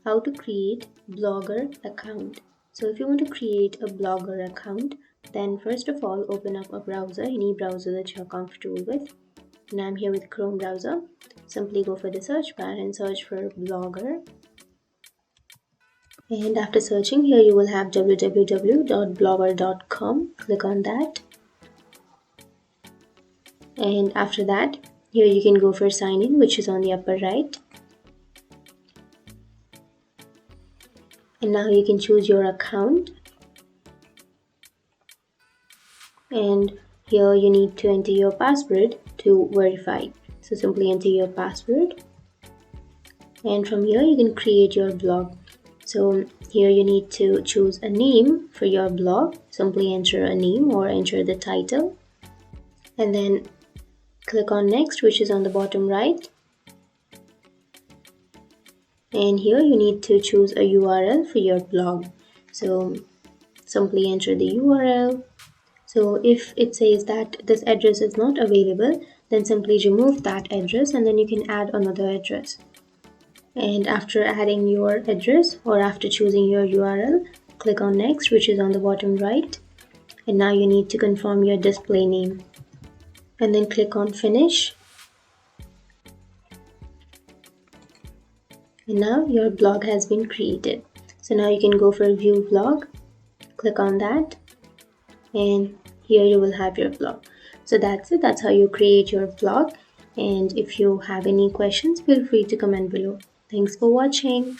how to create blogger account. So if you want to create a blogger account, then first of all open up a browser, any browser that you're comfortable with. And I'm here with Chrome browser. Simply go for the search bar and search for blogger. And after searching, here you will have www.blogger.com. Click on that. And after that, here you can go for sign in, which is on the upper right. And now you can choose your account. And here you need to enter your password to verify. So simply enter your password. And from here you can create your blog. So here you need to choose a name for your blog. Simply enter a name or enter the title. And then click on next, which is on the bottom right. And here you need to choose a URL for your blog. So simply enter the URL. So if it says that this address is not available, then simply remove that address and then you can add another address. And after adding your address or after choosing your URL, click on next, which is on the bottom right. And now you need to confirm your display name. And then click on finish. And now your blog has been created. So now you can go for view blog. Click on that. And here you will have your blog. So that's it. That's how you create your blog. And if you have any questions, feel free to comment below. Thanks for watching.